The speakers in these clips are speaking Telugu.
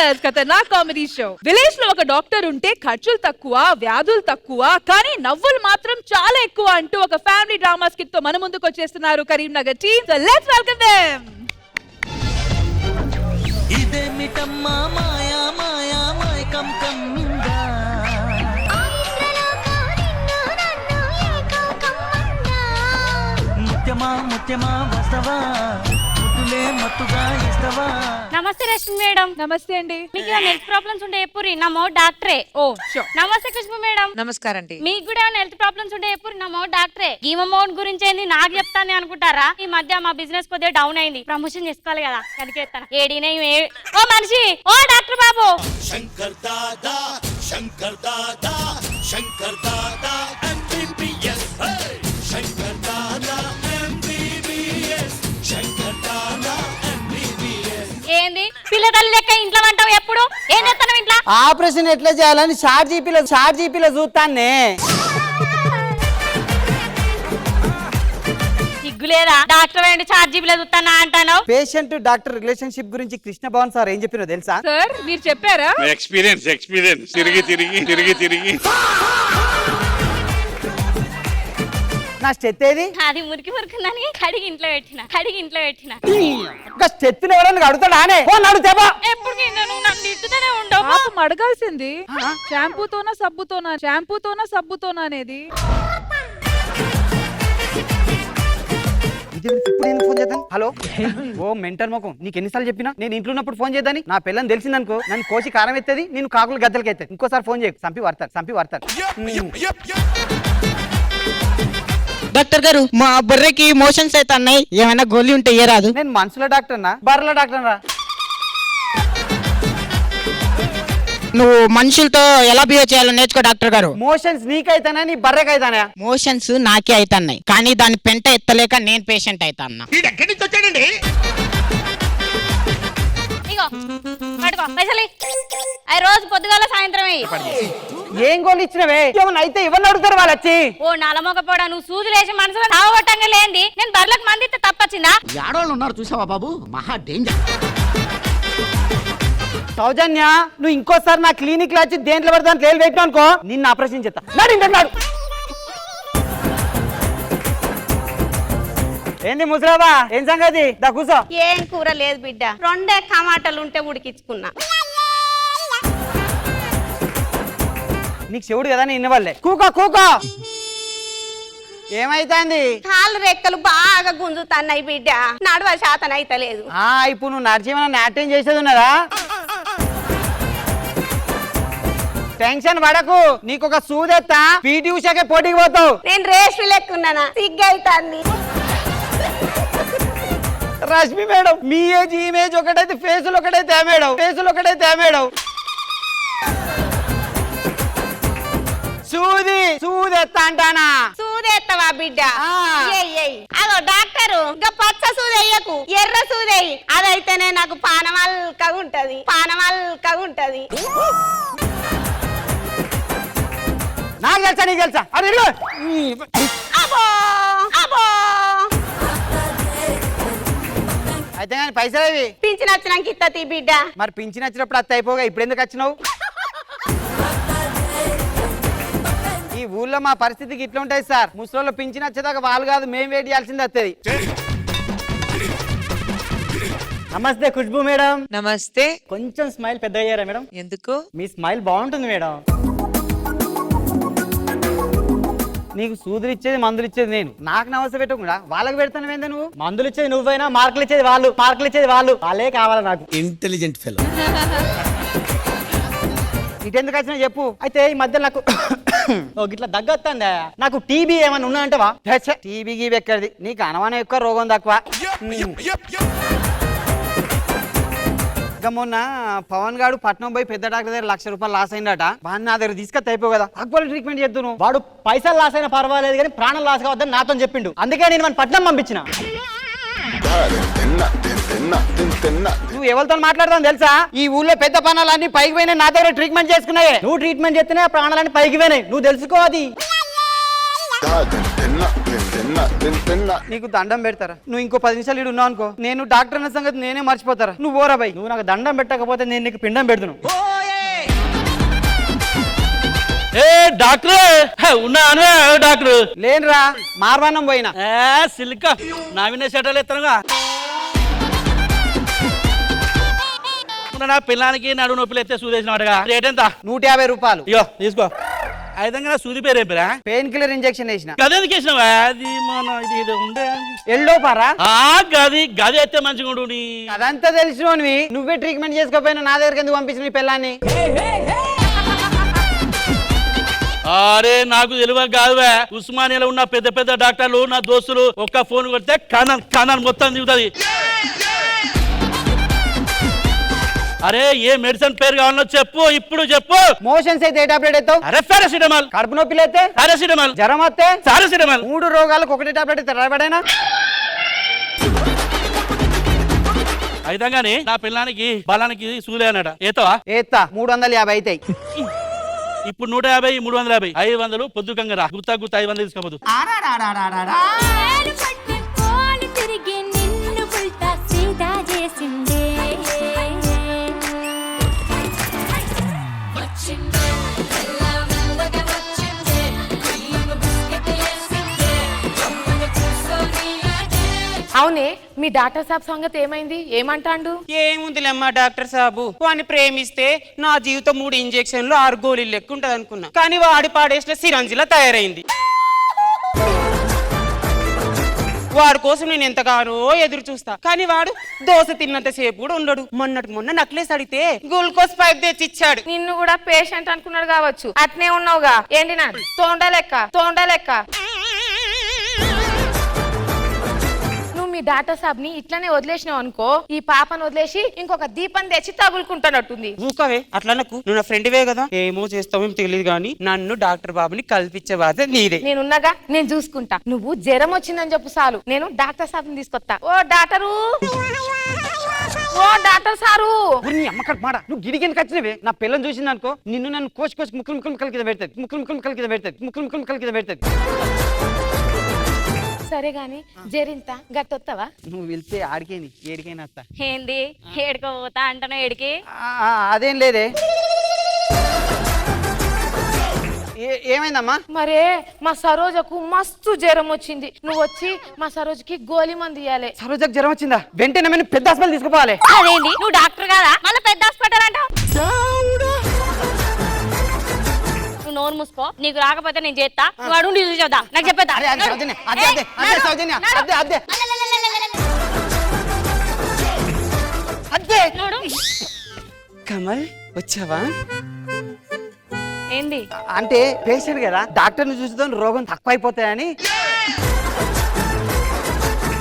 డాక్టర్స్ ఖతర్నాక్ కామెడీ షో. విలేజ్ లో ఒక డాక్టర్ ఉంటే ఖర్చులు తక్కువ, వ్యాధులు తక్కువ, కానీ నవ్వులు మాత్రం చాలా ఎక్కువ అంటూ ఒక ఫ్యామిలీ డ్రామా స్కిట్ తో మన ముందుకు వచ్చేస్తున్నారు Karimnagar team. So let's welcome them. ఇదేమిటమ్మా మాయా మాయా మైకం కమ్మిందా, ముత్యమా ముత్యమా వస్తవా, ముద్దులే మత్తుగా ఇస్తవా. నమస్తే రష్మి మేడం. నమస్తే అండి. మీకు హెల్త్ ప్రాబ్లమ్స్ ఉంటే ఎప్పుడు నమో డాక్టరే. Oh sure. నమస్తే ఖుష్బు మేడం. నమస్కారం అండి. మీకు కూడా హెల్త్ ప్రాబ్లమ్స్ ఉంటే ఎప్పుడు నమో డాక్టరే. గీమ్ అమౌంట్ గురించి ఏంది నాకు చెప్తాను అనుకుంటారా? ఈ మధ్య మా బిజినెస్ కొద్దిగా డౌన్ అయింది, ప్రమోషన్ చేసుకోవాలి కదా, కనికేస్తాను. ఓ మనిషి, ఓ డాక్టర్ బాబు. Shankar Dada Shankar Dada Shankar Dada MBBS Shankar Dada MBBS Shankar Dada MBBS. ఏంది పిల్ల తల్లి లెక్క ఇంట్లో అంటావు ఎప్పుడు? ఏం చేస్తాను ఇంట్లో? ఆపరేషన్ ఎట్లా చేయాలని షార్ట్ జీపీలో చూస్తానే. సిగ్గులేదా? డాక్టర్ ఏంటి ఛార్జీబీలో చూస్తానా అంటాను? పేషెంట్ డాక్టర్ రిలేషన్షిప్ గురించి కృష్ణ భవన్ సార్ ఏం చెప్పినో తెలుసా? సార్ మీరు చెప్పారా? ఎక్స్పీరియన్స్ తిరిగి నా స్టెత్ ఏది? అది మురికి మురికిందని కడిగి ఇంట్లో పెట్టిన ఇంకా స్టెత్ ఎవరన్నా అడుగుతాడా అనే అడుగుతావా? ఎప్పుడు నువ్వు నన్ను తిట్టుతూనే ఉండవు. పాపం అడగాల్సింది షాంపూతోనా సబ్బుతోనా అనేది. ఇప్పుడు ఎందుకు ఫోన్ చేద్దాం? హలో, ఓ మెంటల్ మొఖం, నీకు ఎన్నిసార్లు చెప్పినా నేను ఇంట్లో ఉన్నప్పుడు ఫోన్ చేద్దాని. నా పిల్లని తెలిసిందనుకో నన్ను కోసి కారం ఎత్తది, నేను కాకులు గద్దలకి ఎత్తది. ఇంకోసారి ఫోన్ చేయకు, సంపి వాడతారు. డాక్టర్ గారు, మా బర్రెకి మోషన్స్ అయితే అన్నాయి, ఏమైనా గోళీ ఉంటే ఏ రాదు? నేను మనుషుల డాక్టర్నా బర్రెల డాక్టర్నా? నువ్వు మనుషులతో ఎలా బిహేవ్ చేయాలో నేర్చుకో డాక్టర్ గారు. మోషన్స్ నీకైతానా నీ బర్రెకైతానా? మోషన్స్ నాకే అయితన్నాయి, కానీ దాని పెంట ఎత్తలేక నేను పేషెంట్ అయితా అన్నా. ఇగో పట్టుకో పైసలు. అవి రోజు పొద్దుగాల సాయంత్రం ఏం గోళ్ళు ఇచ్చినవే? ఏమన్నా అయితే ఇవన్నీ అడుగుతారు వాళ్ళు వచ్చి. ఓ నలమొకపోడా, నువ్వు సూదులు వేసి మనసులో తాగొట్టంగా లేంది. నేను బర్లకు మంది ఇస్తే తప్పచ్చిందా? ఆడవాళ్ళు ఉన్నారు చూసావా బాబు, మహా డేంజర్. సౌజన్య, నువ్వు ఇంకోసారి నా క్లినిక్ లో వచ్చి దేంట్లో పడితే తేలి పెట్టినా అనుకో నిన్ను ఆపరేషన్ చేస్తా. నాడు ఏంది ముసరాబా, ఏం సంగతి? దా కూసో. ఏం కూర లేదు బిడ్డ, 2 టమాటాలు ఉంటే ఉడికించుకున్నా. నీకు చెవుడు కదా నేను ఇన్నవాళ్ళే. కూకో ఏమైతాంది? కాళ్ళు రెక్కలు బాగా గుంజుతున్నాయి బిడ్డ, నడవ శాతం అయితే లేదు. ఇప్పుడు నువ్వు నడిచేమన్నా నాట్యం చేసేది ఉన్నదా? టెన్షన్ పడకు, నీకు ఒక సూదెత్తా, పీటీ ఉషాకే పోటీకి పోతావు. నేను రేసు లెక్కున్నానా, సిగ్గైతాంది. రష్మి మేడం, మీ ఏజ్ ఇమేజ్ ఒకటైతే ఫేసులు ఒకటైతే మేడం. సూదెత్తా అంటానా? సూదేత్తవా బిడ్డ? అదో డాక్టరు, ఇంకా పచ్చ సూదయ్యకు, ఎర్ర సూదయ్యి, అదైతేనే నాకు పానమల్కగా ఉంటది. నాకు తెలుసా నీకు తెలుసా? అది అబో అయితే కానీ పైసలు అవి పింఛన్ వచ్చినాక ఇత్తతి బిడ్డ. మరి పింఛన్ వచ్చినప్పుడు అత్త అయిపోగా ఇప్పుడు ఎందుకు వచ్చినావు? ఈ ఊళ్ళో మా పరిస్థితికి ఇట్లా ఉంటాయి సార్. ముసలోళ్ళు పింఛన్ వచ్చేదాకా వాళ్ళు కాదు, మేము వెయిట్ చేయాల్సింది వస్తుంది. నమస్తే ఖుష్బు మేడం. నమస్తే. కొంచెం స్మైల్ పెద్ద అయ్యారా మేడం? ఎందుకు? మీ స్మైల్ బాగుంటుంది మేడం. నీకు సూదులు ఇచ్చేది మందులు ఇచ్చేది నేను, నాకు నమస్తే పెట్టకుండా వాళ్ళకి పెడతాను ఏందా? నువ్వు మందులు ఇచ్చేది నువ్వైనా మార్కులు ఇచ్చేది వాళ్ళు, వాళ్ళే కావాలా నాకు. Intelligent fellow. ఇటెందుకు వచ్చినా చెప్పు. అయితే ఈ మధ్య నాకు ఇట్లా దగ్గొస్తుందా? నాకు టీబీ ఏమన్నా ఉన్నదంటవా? టీబీకి ఎక్కడిది, నీకు అనుమానం ఎక్కువ, రోగం తక్కువ. మొన్న పవన్ గాడు పట్నం పోయి పెద్ద డాక్టర్ దగ్గర ₹1,00,000 లాస్ అయిందట. వాడిని నా దగ్గర తీసుకొస్తే అయిపో కదా, అక్బర్ ట్రీట్మెంట్ చేద్దును. వాడు పైసలు లాస్ అయినా పర్వాలేదు కానీ ప్రాణం లాస్ కావద్దని నాతో చెప్పిండు. అందుకే నేను మన పట్నం పంపించిన. నువ్వు ఎవరితో మాట్లాడతావు తెలుసా? ఈ ఊళ్ళో పెద్ద పనులన్నీ పైకి పోయినాయి, నా దగ్గర ట్రీట్మెంట్ చేసుకున్నాయి. నువ్వు ట్రీట్మెంట్ చేస్తేనే ప్రాణాలన్నీ పైకి పోయినాయి, నువ్వు తెలుసుకో. అది నీకు దండం పెడతారా? నువ్వు ఇంకో 10 నిమిషాలు ఇడు ఉన్నావు అనుకో, నేను డాక్టర్ అన్న సంగతి నేనే మర్చిపోతారా? నువ్వు ఓరా బై. నువ్వు నాకు దండం పెట్టకపోతే నేను నీకు పిండం పెడుతున్నావు. ఏ డాక్టర్ ఉన్నా డాక్టర్ లేనురా, మార్వానం పోయినా. సిల్క నా వినే సెటల్ ఎత్తనుగా నా పిల్లానికి నడు నొప్పులు ఎత్తే సూదేసినట్టుగా. రేట్ ఎంత? 150 రూపాయలు. అయ్యో తీసుకో. ఐదంగా సూది పేరు ఏం పేరా? పెయిన్ కిల్లర్ ఇంజెక్షన్ వేసిన. గది వేసినావా? అది మన ఇది ఉండే ఎల్లోపారా? గది అయితే మంచిగా ఉండు. అదంతా తెలిసినోనివి, నువ్వే ట్రీట్మెంట్ చేసుకోపోయినా నా దగ్గరికి ఎందుకు పంపించిన నీ పిల్లాన్ని? అరే నాకు తెలియదు కాదువే. ఉస్మానియాలో ఉన్న పెద్ద పెద్ద డాక్టర్లు నా దోస్తులు ఒక్క ఫోన్ కొడితే కనాన్ మొత్తం దిగుతుంది. అరే ఏ మెడిసిన్ పేరు కావాలో చెప్పు, ఇప్పుడు చెప్పు. మోషన్స్ అయితే ఏ టాబ్లెట్ ఎత్తావు? అరే పారాసిటమాల్. కడుపు నొప్పిలు అయితే పారాసిటమాల్. జ్వరం వస్తే పారాసిటమాల్. 3 రోగాలకు ఒకటే టాబ్లెట్ అయితే రాబడేనా? అయితంగానే నా పిల్లానికి బలానికి సూలే అన్నట. ఏతవా? ఏత్తా. 350 అవుతాయి. ఇప్పుడు 150 350 500 పొద్దు కంగరా గుత్తా 500 తీసుకోపోదు. అవునే, మీ డాక్టర్ సాబ్ సంగతి ఏమైంది? ఏమంటాండు? ఏముందిలేమ్మా డాక్టర్ సాబు, వాడిని ప్రేమిస్తే నా జీవితం 3 ఇంజెక్షన్లు 6 గోళీలు లెక్క ఉంటది అనుకున్నా, కానీ వాడి పాడేసిన సిరంజిలా తయారైంది. వాడి కోసం నేను ఎంతగానో ఎదురు చూస్తా, కానీ వాడు దోశ తిన్నంత సేపు కూడా ఉండడు. మొన్న నక్లెస్ అడిగితే గ్లూకోజ్ పైప్ తెచ్చి ఇచ్చాడు. నిన్ను కూడా పేషెంట్ అనుకున్నాడు కావచ్చు. అట్నే ఉన్నావుగా ఏంటి తోండ లెక్క. మీ డాక్టర్ సాబ్ ని ఇట్లానే వదిలేసినావు అనుకో, ఈ పాపను వదిలేసి ఇంకొక దీపం తెచ్చి తగులుకుంటున్నట్టుంది. ఊకవే అట్లా నాకు, నువ్వు నా ఫ్రెండ్వే కదా, ఏమో చేస్తావేం తెలియదు కానీ నన్ను డాక్టర్ బాబుని కల్పించే బాధ్యత నీదే. నేనున్నాగా, నేను చూసుకుంటా. నువ్వు జ్వరం వచ్చిందని చెప్పు చాలు, నేను డాక్టర్ సాబ్ ని తీసుకొస్తా. ఓ డాక్టర్ సారు, అమ్మకట్ మాట. నువ్వు గిడిగిన వచ్చినవే నా పిల్లని చూసింది అనుకో, నిన్ను నన్ను కోసి ముక్కులు కలికి పెడతాది, ముక్కులు కలికి పెడతాది. సరే గాని జరింత గట్టొస్తావా? నువ్వు వెళ్తే ఆడికేని ఏడికైనా వస్తా. ఏంది ఏడుకోపోతా అంటాను? ఏడికి? అదేం లేదే. ఏమైందమ్మా? మరే మా సరోజకు మస్తు జ్వరం వచ్చింది. నువ్వు వచ్చి మా సరోజకి గోళీ మందు ఇయ్యాలి. సరోజకు జ్వరం వచ్చిందా? వెంటనే మేము పెద్ద హాస్పిటల్ తీసుకుపోవాలి. అదేంటి నువ్వు డాక్టర్ కదా, మళ్ళీ పెద్ద హాస్పిటల్ అంటావు? నువ్వు నోరు మూసుకో, నీకు రాకపోతే నేను చేస్తా. నువ్వు అడుగు చూద్దా, నాకు చెప్పేద్దా? కమల్ వచ్చావా? ఏంది అంటే పేషెంట్ కదా, డాక్టర్ ని చూసుతో రోగం తక్కువ అయిపోతాయని.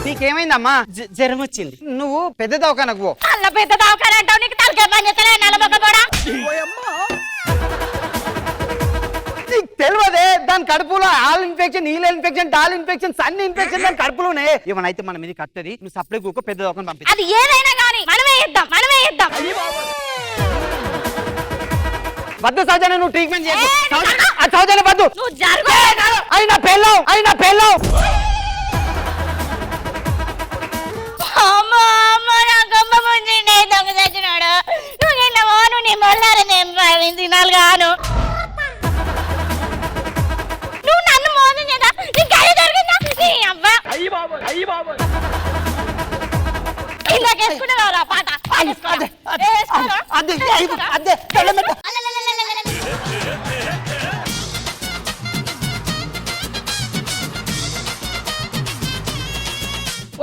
నీకేమైందమ్మా? జ్వరం వచ్చింది. నువ్వు పెద్ద దవాఖానకు పో. అల్ల పెద్ద దవాఖాన అంటావు, నీకు తలకాయ పని చేస్తలే నల్లబొక్కబోడా? నీకు తెలియదే, దాని కడుపులో ఆల్ ఇన్ఫెక్షన్, ఈల్ ఇన్ఫెక్షన్, డాల్ ఇన్ఫెక్షన్, సన్ ఇన్ఫెక్షన్ దాని కడుపులోనే. ఏమనైతే మన మీద కట్టది, నువ్వు సప్లై కూకో పెద్ద దవాఖాన పంపి. అది ఏదైనా కానీ మనమే ఇద్దాం. వద్దు సౌజన్య, నువ్వు ట్రీట్మెంట్ చేయ. సౌజన్య వద్దు. నువ్వు జరుగు. అయినా పెళ్ళం తినాలి గాను. నువ్వు నన్ను మోసం చేద్దా? ఇలాగేసుకునేవారా పాట?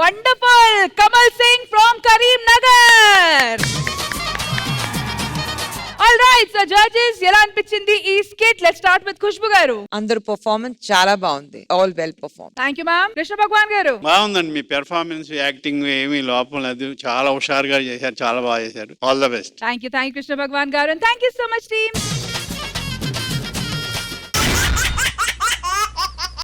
Wonderful. Kamal Singh from Karimnagar. All right so judges, ఎలా అనిపించింది ఈ skit? Let's start with Khushbu గారు. అందరు పర్ఫార్మెన్స్ చాలా బాగుంది, all well perform. Thank you ma'am. Krishna Bhagavan గారు. బాగుందండి మీ పెర్ఫార్మెన్స్, యాక్టింగ్ ఏమీ లోపం లేదు, చాలా హుషారుగా చేశారు, చాలా బాగా చేశారు. All the best. Thank you Krishna Bhagavan garu. And thank you so much team.